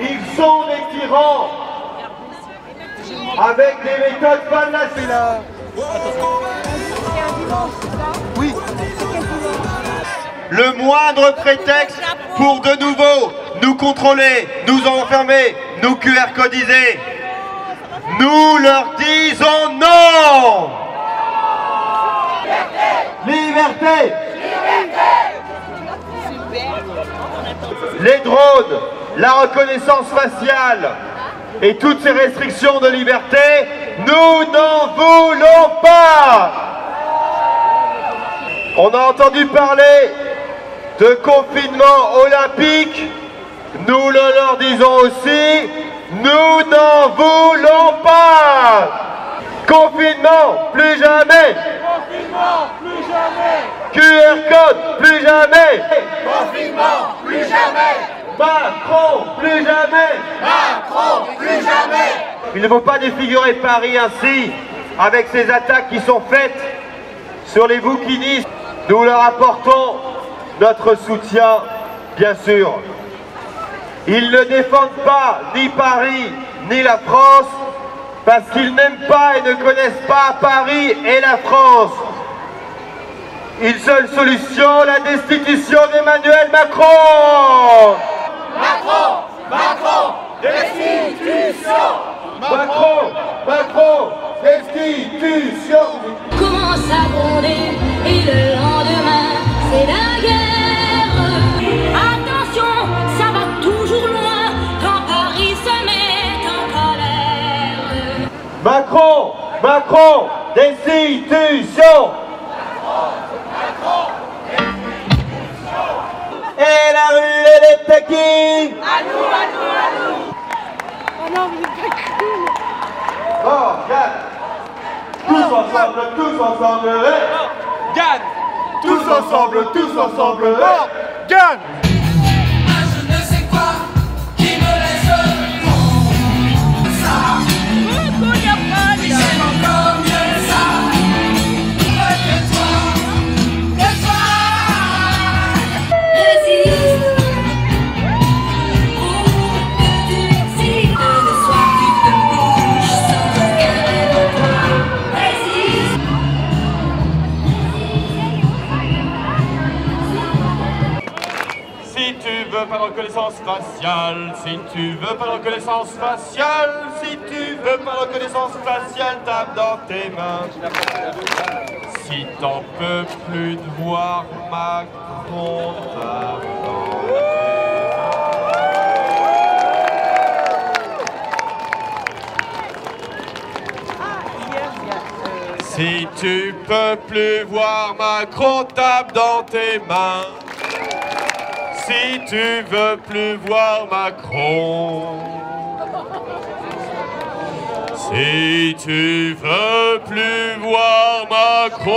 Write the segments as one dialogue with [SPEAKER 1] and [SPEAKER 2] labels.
[SPEAKER 1] Ils sont des tyrans avec des méthodes fanatiques. Oui. Le moindre prétexte pour de nouveau nous contrôler, nous enfermer, nous QR codiser. Nous leur disons non. Liberté. Les drones, la reconnaissance faciale et toutes ces restrictions de liberté, nous n'en voulons pas. On a entendu parler de confinement olympique, nous le leur disons aussi, nous n'en voulons pas. Confinement, plus jamais. Confinement, plus jamais. QR code, plus jamais. Confinement, plus jamais. Macron, plus jamais. Macron, plus jamais. Il ne faut pas défigurer Paris ainsi, avec ces attaques qui sont faites sur les bouquinistes. Nous leur apportons notre soutien, bien sûr. Ils ne défendent pas ni Paris, ni la France, parce qu'ils n'aiment pas et ne connaissent pas Paris et la France. Une seule solution, la destitution d'Emmanuel Macron. Macron, Macron, destitution. Macron, Macron, destitution.
[SPEAKER 2] Commence à gronder et le lendemain, c'est la guerre. Attention, ça va toujours loin quand Paris se met en colère.
[SPEAKER 1] Macron, Macron, destitution. Et la rue, elle est à qui? À nous, à nous, à nous.
[SPEAKER 3] Oh non, vous êtes pas cool.
[SPEAKER 1] Oh, gagne. Tous ensemble,
[SPEAKER 4] Gagne.
[SPEAKER 1] tous ensemble,
[SPEAKER 4] Gagne.
[SPEAKER 5] Je ne sais quoi qui me laisse comme ça. J'aime encore mieux ça que toi, Résiste. Si le soir tu te bouges sans aucun rêve, résiste.
[SPEAKER 1] Si tu veux pas de reconnaissance faciale, si tu veux pas de reconnaissance faciale, si tu veux pas de reconnaissance faciale, tape dans tes mains. Si t'en peux plus de voir Macron, tape dans tes mains. Si tu peux plus voir Macron, tape dans tes mains. Si tu veux plus voir Macron, si tu veux plus voir Macron.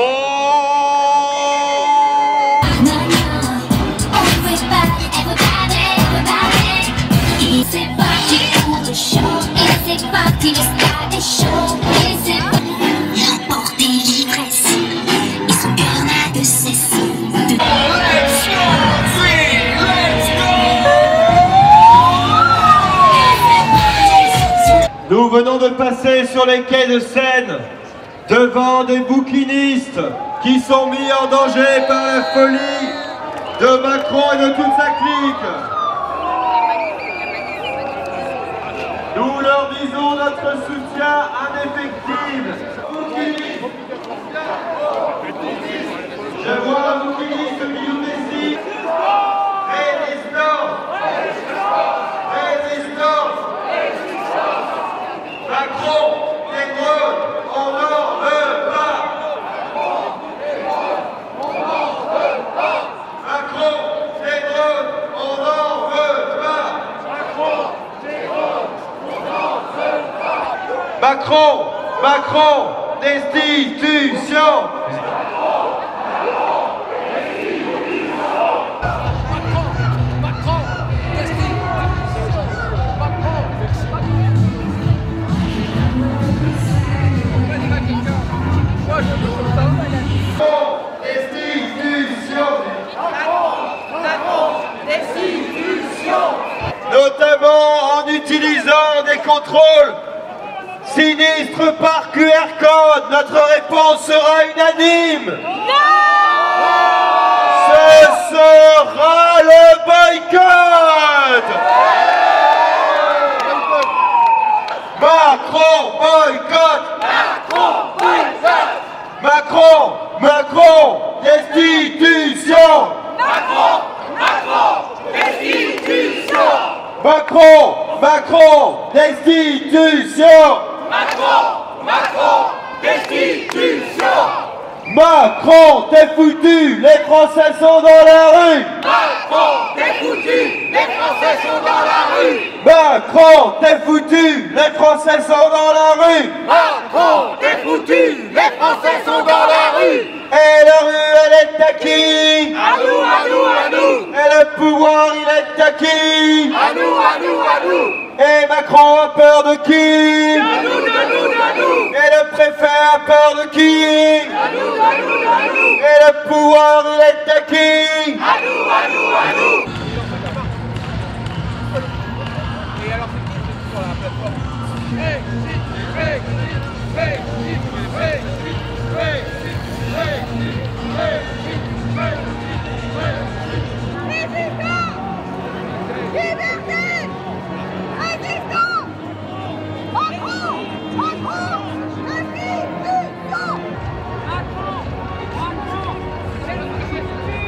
[SPEAKER 2] C'est parti pour le show, et c'est parti le stade est chaud, et c'est n'importe l'ivresse, ils sont grenades de cesse.
[SPEAKER 1] Nous venons de passer sur les quais de Seine, devant des bouquinistes qui sont mis en danger par la folie de Macron et de toute sa clique. Nous leur disons notre soutien indéfectible. Je vois un bouquiniste qui nous décide. Résistance! Résistance! Macron, les drones, on n'en veut pas. Macron, les drones, on n'en veut pas. Macron, Macron, destitution. utilisant des contrôles sinistres par QR code, notre réponse sera unanime. Ce sera le boycott. Macron boycott. Macron destitution. Macron destitution. Macron, t'es foutu, les Français sont dans la rue. Macron, t'es foutu, les Français sont dans la rue. Macron, t'es foutu, les Français sont dans la rue. Macron, t'es foutu, les Français sont dans la rue. Et la rue, elle est à qui? À nous, à nous, à nous. Et le pouvoir, il est à qui? À nous, à nous, à nous. Et Macron a peur de qui? À nous, à nous, à nous. Et le préfet a peur de qui? À nous, à nous, à nous. Et le pouvoir, il est à qui? À nous, à nous, à nous.
[SPEAKER 4] Et alors c'est qui sur la plateforme?
[SPEAKER 3] Liberté! Résistance! Macron! Macron! Restitution! Macron! C'est la restitution!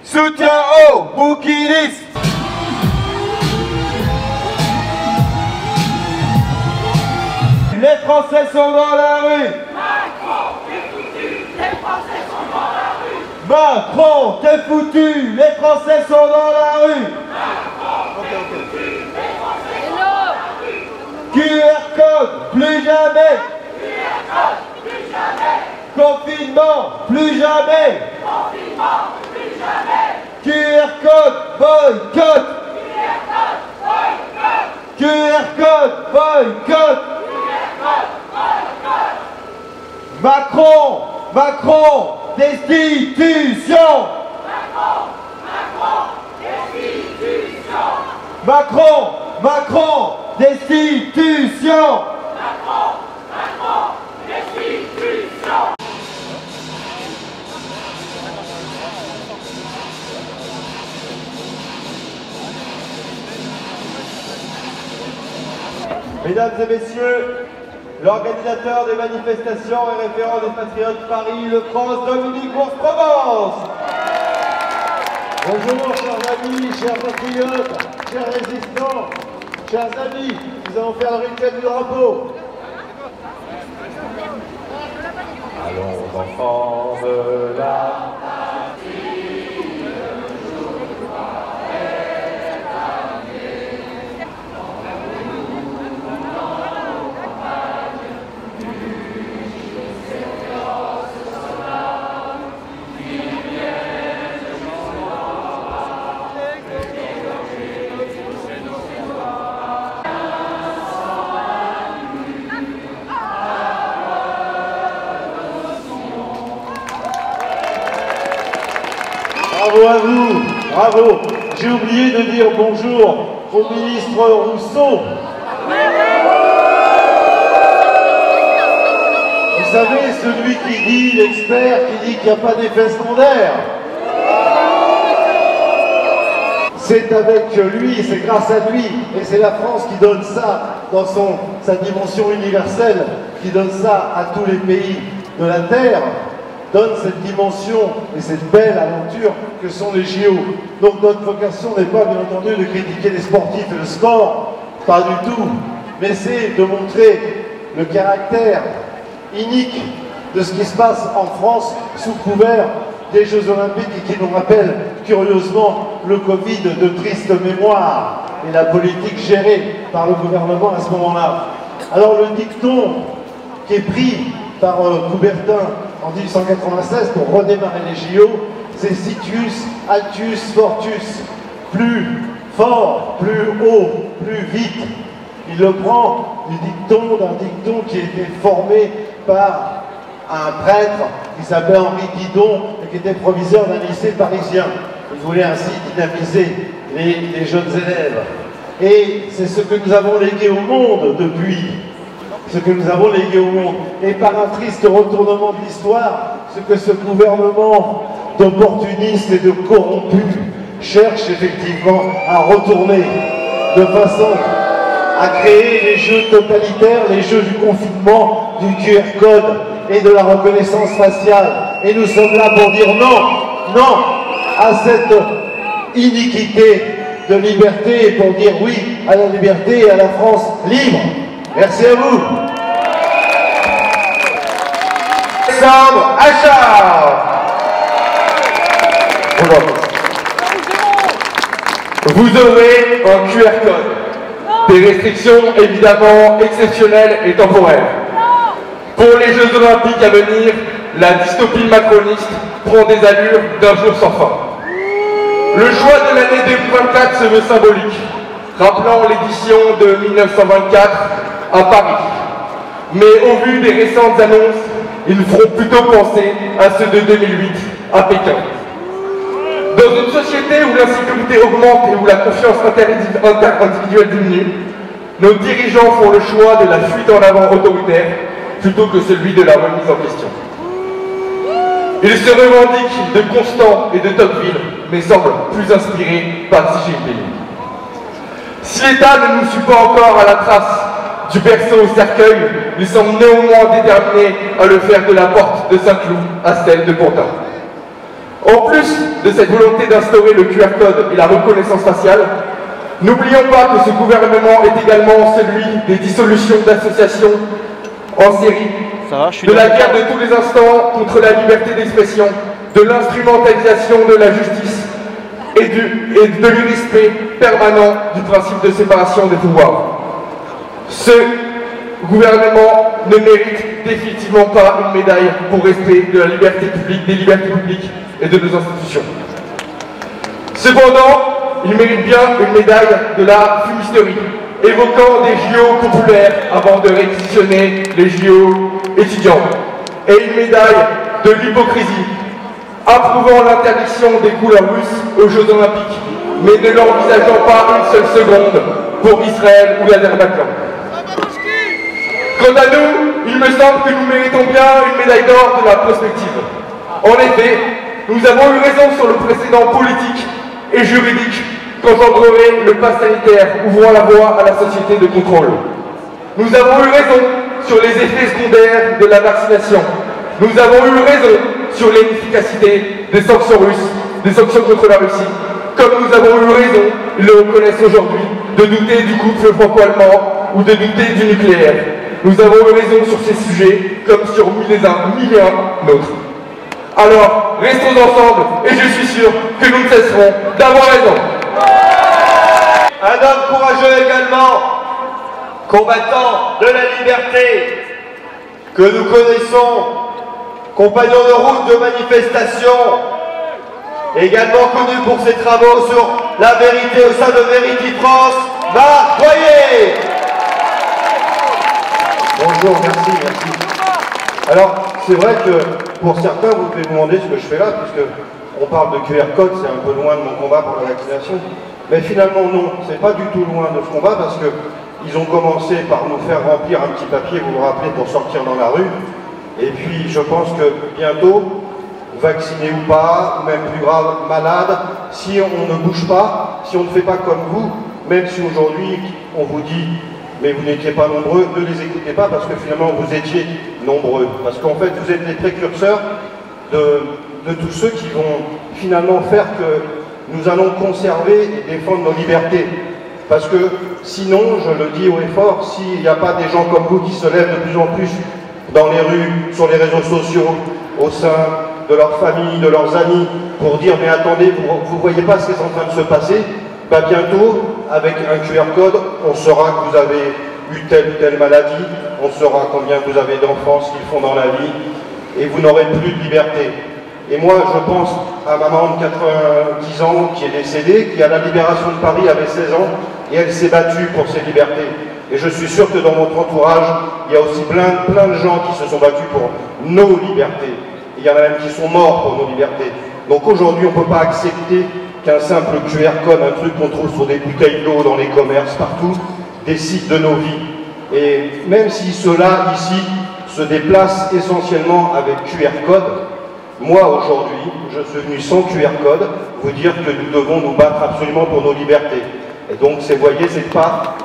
[SPEAKER 1] Soutien aux bouquinistes. Les Français sont dans la rue. Macron, t'es foutu, les Français sont dans la rue. Macron, t'es foutu, les Français sont dans la rue. QR code, plus jamais. Confinement, plus jamais. QR code, boycott. QR code, boycott. Macron, destitution. Macron, destitution. Mesdames et messieurs, l'organisateur des manifestations et référent des Patriotes Paris-Île-de-France, Dominique Bourse-Provence.
[SPEAKER 6] Bonjour chers amis, chers patriotes, chers résistants, chers amis, nous allons faire le rituel du drapeau.
[SPEAKER 1] Allons enfants de la
[SPEAKER 6] Bravo à vous, bravo. J'ai oublié de dire bonjour au ministre Rousseau. Vous savez, celui qui dit, l'expert qui dit qu'il n'y a pas d'effet secondaire. C'est avec lui, c'est grâce à lui, et c'est la France qui donne ça dans sa dimension universelle, qui donne ça à tous les pays de la Terre, donne cette dimension et cette belle aventure que sont les JO. Donc notre vocation n'est pas bien entendu de critiquer les sportifs et le sport, pas du tout, mais c'est de montrer le caractère inique de ce qui se passe en France sous couvert des Jeux Olympiques et qui nous rappelle curieusement le Covid de triste mémoire et la politique gérée par le gouvernement à ce moment-là. Alors le dicton qui est pris par Coubertin en 1896 pour redémarrer les JO, c'est Situs, Altus, Fortus, plus fort, plus haut, plus vite. Il le prend du dicton, d'un dicton qui a été formé par un prêtre qui s'appelait Henri Didon et qui était proviseur d'un lycée parisien. Il voulait ainsi dynamiser les jeunes élèves. Et c'est ce que nous avons légué au monde depuis. Ce que nous avons légué au monde. Et par un triste retournement de l'histoire, ce que ce gouvernement d'opportunistes et de corrompus cherche effectivement à retourner de façon à créer les jeux totalitaires, les jeux du confinement, du QR code et de la reconnaissance faciale. Et nous sommes là pour dire non, non à cette iniquité de liberté et pour dire oui à la liberté et à la France libre. Merci à vous.
[SPEAKER 1] Alexandre Achard. Vous aurez un QR code. Des restrictions évidemment exceptionnelles et temporaires. Pour les Jeux Olympiques à venir, la dystopie macroniste prend des allures d'un jour sans fin. Le choix de l'année 2024 se veut symbolique, rappelant l'édition de 1924 à Paris. Mais au vu des récentes annonces, ils feront plutôt penser à ceux de 2008 à Pékin. Dans une société où l'insécurité augmente et où la confiance interindividuelle diminue, nos dirigeants font le choix de la fuite en avant autoritaire plutôt que celui de la remise en question. Ils se revendiquent de Constant et de Tocqueville, mais semblent plus inspirés par Xi Jinping. Si l'État ne nous suit pas encore à la trace du berceau au cercueil, ils semblent néanmoins déterminés à le faire de la porte de Saint-Cloud à celle de Pontin. En plus de cette volonté d'instaurer le QR code et la reconnaissance faciale, n'oublions pas que ce gouvernement est également celui des dissolutions d'associations en série, de la guerre de tous les instants contre la liberté d'expression, de l'instrumentalisation de la justice et de l'irrespect permanent du principe de séparation des pouvoirs. Ce gouvernement ne mérite définitivement pas une médaille pour respect de la liberté publique, des libertés publiques et de nos institutions. Cependant, il mérite bien une médaille de la fumisterie, évoquant des JO populaires avant de réquisitionner les JO étudiants, et une médaille de l'hypocrisie, approuvant l'interdiction des couleurs russes aux Jeux Olympiques, mais ne l'envisageant pas une seule seconde pour Israël ou l'Azerbaïdjan. Quant à nous, il me semble que nous méritons bien une médaille d'or de la prospective. En effet, nous avons eu raison sur le précédent politique et juridique qu'engendrerait le pass sanitaire ouvrant la voie à la société de contrôle. Nous avons eu raison sur les effets secondaires de la vaccination. Nous avons eu raison sur l'inefficacité des sanctions russes, des sanctions contre la Russie. Comme nous avons eu raison, ils le reconnaissent aujourd'hui, de douter du couple franco-allemand ou de douter du nucléaire. Nous avons eu raison sur ces sujets, comme sur mille et un autres. Alors, restons ensemble, et je suis sûr que nous ne cesserons d'avoir raison. Un homme courageux également, combattant de la liberté, que nous connaissons, compagnon de route de manifestation, également connu pour ses travaux sur la vérité au sein de Vérité France, Marc Boyer.
[SPEAKER 6] Bonjour, merci, merci. Alors, c'est vrai que pour certains, vous devez vous demander ce que je fais là, puisque on parle de QR code, c'est un peu loin de mon combat pour la vaccination. Mais finalement, non, c'est pas du tout loin de ce combat, parce que ils ont commencé par nous faire remplir un petit papier, vous vous rappelez, pour sortir dans la rue. Et puis, je pense que bientôt, vacciné ou pas, ou même plus grave, malade, si on ne bouge pas, si on ne fait pas comme vous, même si aujourd'hui, on vous dit mais vous n'étiez pas nombreux, ne les écoutez pas parce que finalement vous étiez nombreux. Parce qu'en fait vous êtes les précurseurs de tous ceux qui vont finalement faire que nous allons conserver et défendre nos libertés. Parce que sinon, je le dis haut et fort, s'il n'y a pas des gens comme vous qui se lèvent de plus en plus dans les rues, sur les réseaux sociaux, au sein de leur famille, de leurs amis, pour dire mais attendez, vous ne voyez pas ce qui est en train de se passer, bah bientôt, avec un QR code, on saura que vous avez eu telle ou telle maladie, on saura combien vous avez d'enfants, ce qu'ils font dans la vie,
[SPEAKER 7] et vous n'aurez plus de liberté. Et moi, je pense à ma maman de 90 ans qui est décédée, qui à la libération de Paris avait 16 ans, et elle s'est battue pour ses libertés. Et je suis sûr que dans votre entourage, il y a aussi plein de gens qui se sont battus pour nos libertés. Et il y en a même qui sont morts pour nos libertés. Donc aujourd'hui, on ne peut pas accepter qu'un simple QR code, un truc qu'on trouve sur des bouteilles d'eau dans les commerces, partout, décide de nos vies. Et même si ceux-là, ici, se déplacent essentiellement avec QR code, moi, aujourd'hui, je suis venu sans QR code, vous dire que nous devons nous battre absolument pour nos libertés. Et donc, vous voyez, c'est pas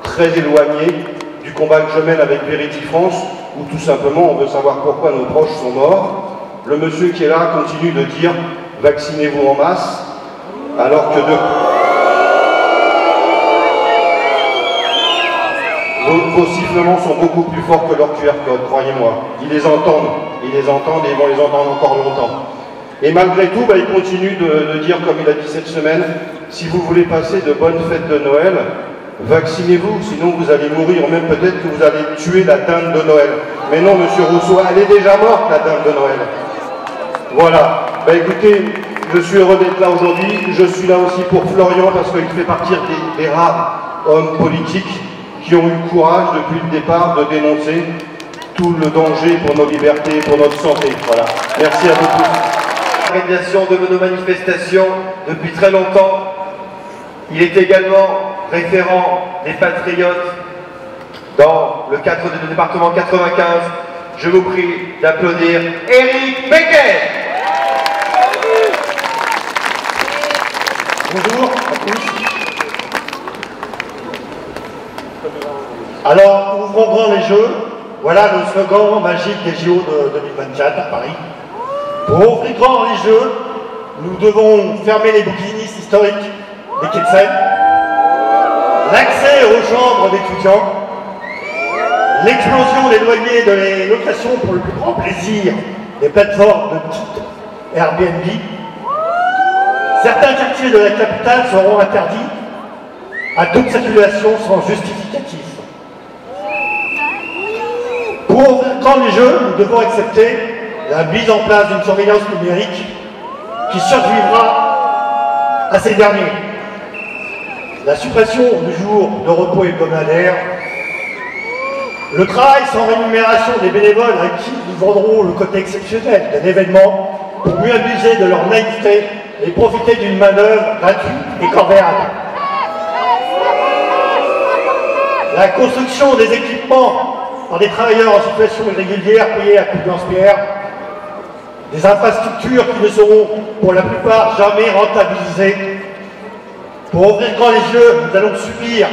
[SPEAKER 7] très éloigné du combat que je mène avec Verity France, où tout simplement, on veut savoir pourquoi nos proches sont morts. Le monsieur qui est là continue de dire « vaccinez-vous en masse », alors que vos sifflements sont beaucoup plus forts que leur QR code, croyez-moi. Ils les entendent et ils vont les entendre encore longtemps. Et malgré tout, il continue de dire, comme il a dit cette semaine, si vous voulez passer de bonnes fêtes de Noël, vaccinez-vous, sinon vous allez mourir, même peut-être que vous allez tuer la dinde de Noël. Mais non, monsieur Rousseau, elle est déjà morte, la dinde de Noël. Voilà. Écoutez, je suis heureux d'être là aujourd'hui. Je suis là aussi pour Florian, parce qu'il fait partie des rares hommes politiques qui ont eu le courage depuis le départ de dénoncer tout le danger pour nos libertés et pour notre santé. Voilà. Merci à vous tous.
[SPEAKER 1] L'organisation de nos manifestations depuis très longtemps. Il est également référent des Patriotes dans le département 95. Je vous prie d'applaudir Éric Becker.
[SPEAKER 6] Bonjour à tous. Alors, ouvrons grand les jeux. Voilà le slogan magique des JO de 2024 à Paris. Pour ouvrir grand les jeux, nous devons fermer les bouquinistes historiques des quais de Seine, l'accès aux chambres d'étudiants, l'explosion des loyers de les locations pour le plus grand plaisir des plateformes de type Airbnb. Certains quartiers de la capitale seront interdits à toute circulation sans justificatif. Pour ouvrir grand les jeux, nous devons accepter la mise en place d'une surveillance numérique qui survivra à ces derniers. La suppression du jour de repos hebdomadaire, le travail sans rémunération des bénévoles à qui nous vendrons le côté exceptionnel d'un événement pour mieux abuser de leur naïveté et profiter d'une manœuvre gratuite et corvéable. La construction des équipements par des travailleurs en situation irrégulière payés à coups de lance-pierre, des infrastructures qui ne seront pour la plupart jamais rentabilisées. Pour ouvrir grand les yeux, nous allons subir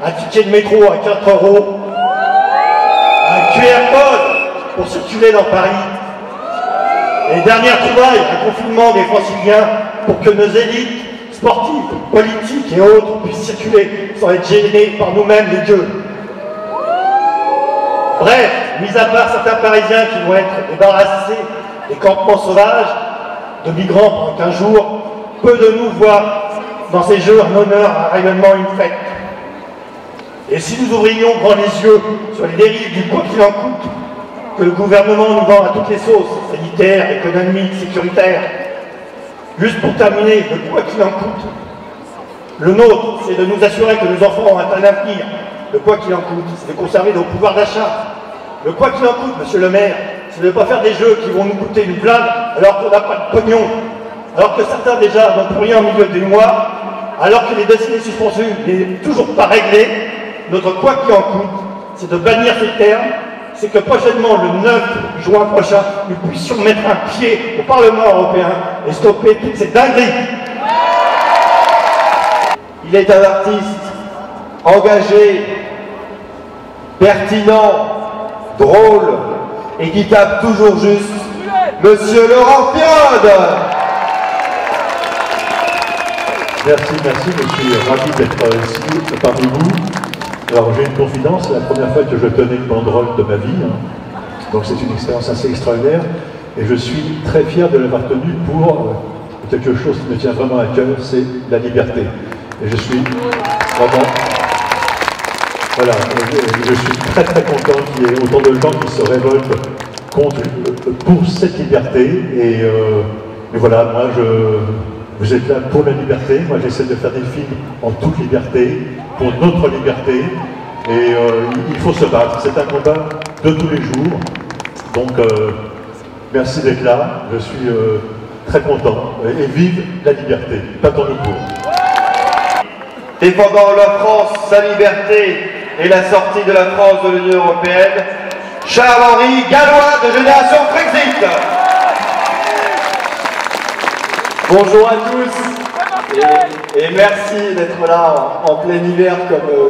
[SPEAKER 6] un ticket de métro à 4 €, un QR code pour circuler dans Paris, et dernière trouvaille, un confinement des franciliens pour que nos élites sportives, politiques et autres puissent circuler sans être gênés par nous-mêmes les dieux. Bref, mis à part certains Parisiens qui vont être débarrassés des campements sauvages, de migrants pendant 15 jours, peu de nous voient dans ces jeux en honneur à un rayonnement, une fête. Et si nous ouvrions grand les yeux sur les dérives du quoi qu'il en coûte, que le gouvernement nous vend à toutes les sauces, sanitaires, économiques, sécuritaires, juste pour terminer, le quoi qu'il en coûte, le nôtre, c'est de nous assurer que nos enfants ont un avenir. Le quoi qu'il en coûte, c'est de conserver nos pouvoirs d'achat. Le quoi qu'il en coûte, monsieur le maire, c'est de ne pas faire des jeux qui vont nous coûter une blinde alors qu'on n'a pas de pognon, alors que certains déjà n'ont plus rien au milieu du mois, alors que les dossiers suspendus n'est toujours pas réglés. Notre quoi qu'il en coûte, c'est de bannir ces termes, c'est que prochainement, le 9 juin prochain, nous puissions mettre un pied au Parlement européen et stopper toutes ces dingueries.
[SPEAKER 1] Il est un artiste engagé, pertinent, drôle et qui tape toujours juste. Monsieur Laurent Piode.
[SPEAKER 8] Merci, je suis ravi d'être ici parmi vous. Alors j'ai une confidence, c'est la première fois que je tenais une banderole de ma vie, donc c'est une expérience assez extraordinaire et je suis très fier de l'avoir tenue pour quelque chose qui me tient vraiment à cœur, c'est la liberté. Et je suis vraiment... Voilà, je suis très content qu'il y ait autant de gens qui se révoltent pour cette liberté. Et voilà, moi, vous êtes là pour la liberté. Moi, j'essaie de faire des films en toute liberté, pour notre liberté. Et il faut se battre. C'est un combat de tous les jours. Donc, merci d'être là. Je suis très content. Et vive la liberté. Battons-nous pour.
[SPEAKER 1] Défendant la France, sa liberté et la sortie de la France de l'Union européenne, Charles-Henri Gallois de Génération Frexit.
[SPEAKER 9] Bonjour à tous et merci d'être là en plein hiver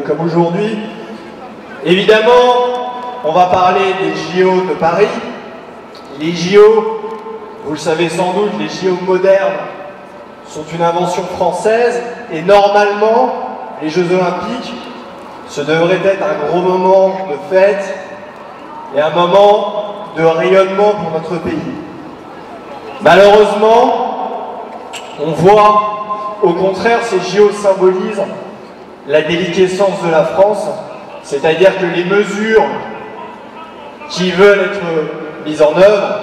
[SPEAKER 9] comme aujourd'hui. Évidemment, on va parler des JO de Paris. Les JO, vous le savez sans doute, les JO modernes sont une invention française et normalement, les Jeux Olympiques, ce devrait être un gros moment de fête et un moment de rayonnement pour notre pays. Malheureusement, on voit au contraire ces JO symbolisent la déliquescence de la France, c'est-à-dire que les mesures qui veulent être mises en œuvre,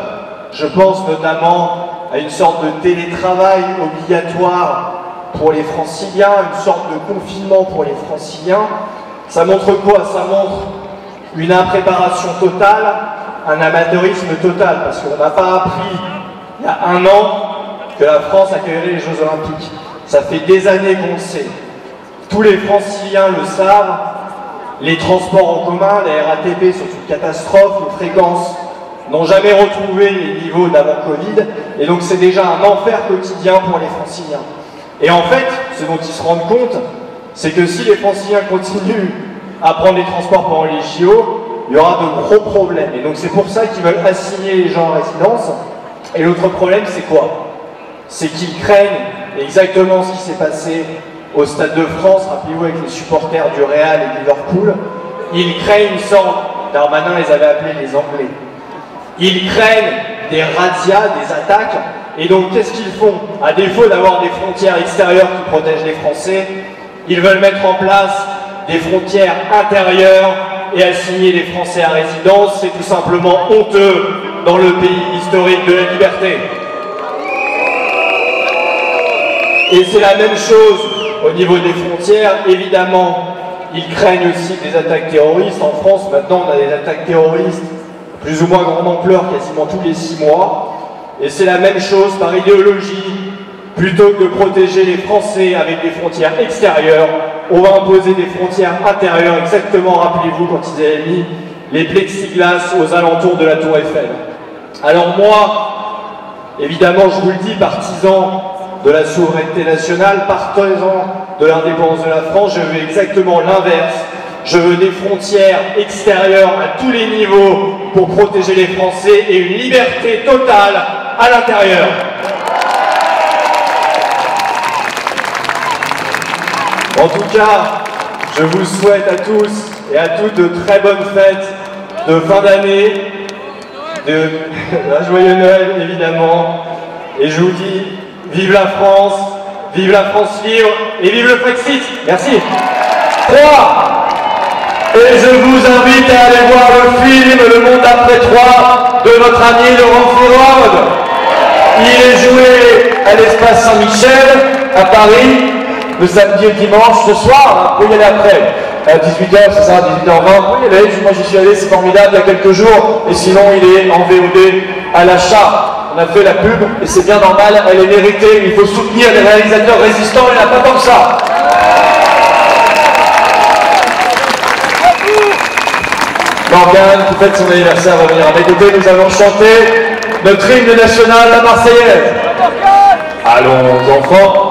[SPEAKER 9] je pense notamment à une sorte de télétravail obligatoire pour les franciliens, une sorte de confinement pour les franciliens. Ça montre quoi? Ça montre une impréparation totale, un amateurisme total, parce qu'on n'a pas appris il y a un an que la France accueillerait les Jeux Olympiques. Ça fait des années qu'on le sait. Tous les franciliens le savent, les transports en commun, la RATP sont une catastrophe, les fréquences n'ont jamais retrouvé les niveaux d'avant Covid, et donc c'est déjà un enfer quotidien pour les franciliens. Et en fait, ce dont ils se rendent compte, c'est que si les franciliens continuent à prendre les transports pendant les JO, il y aura de gros problèmes. Et donc c'est pour ça qu'ils veulent assigner les gens en résidence. Et l'autre problème, c'est quoi? C'est qu'ils craignent exactement ce qui s'est passé au Stade de France, rappelez-vous, avec les supporters du Real et de Liverpool. Ils craignent une sorte, Darmanin les avait appelés les Anglais. Ils craignent des razzias, des attaques. Et donc, qu'est-ce qu'ils font? À défaut d'avoir des frontières extérieures qui protègent les Français, ils veulent mettre en place des frontières intérieures et assigner les Français à résidence. C'est tout simplement honteux dans le pays historique de la liberté. Et c'est la même chose au niveau des frontières. Évidemment, ils craignent aussi des attaques terroristes. En France, maintenant, on a des attaques terroristes plus ou moins grande ampleur quasiment tous les 6 mois. Et c'est la même chose par idéologie. Plutôt que de protéger les Français avec des frontières extérieures, on va imposer des frontières intérieures, exactement, rappelez-vous, quand ils avaient mis les plexiglas aux alentours de la Tour Eiffel. Alors moi, évidemment, je vous le dis, partisan de la souveraineté nationale, partisan de l'indépendance de la France, je veux exactement l'inverse. Je veux des frontières extérieures à tous les niveaux pour protéger les Français et une liberté totale à l'intérieur. En tout cas, je vous souhaite à tous et à toutes de très bonnes fêtes de fin d'année, un joyeux Noël évidemment, et je vous dis vive la France libre et vive le Frexit. Merci. 3. Et je vous invite à aller voir le film Le Monde après 3 de notre ami Laurent Furard. Il est joué à l'Espace Saint-Michel à Paris le samedi et le dimanche, ce soir, vous pouvez y aller après, à 18h, c'est ça, 18h20, vous pouvez y aller, moi j'y suis allé, c'est formidable, il y a quelques jours, et sinon il est en VOD à l'achat. On a fait la pub, et c'est bien normal, elle est méritée, il faut soutenir les réalisateurs résistants, il n'y en a pas tant que ça. Morgane, qui fête son anniversaire, va venir à mes côtés, nous allons chanter notre hymne national, la Marseillaise. Allons enfants.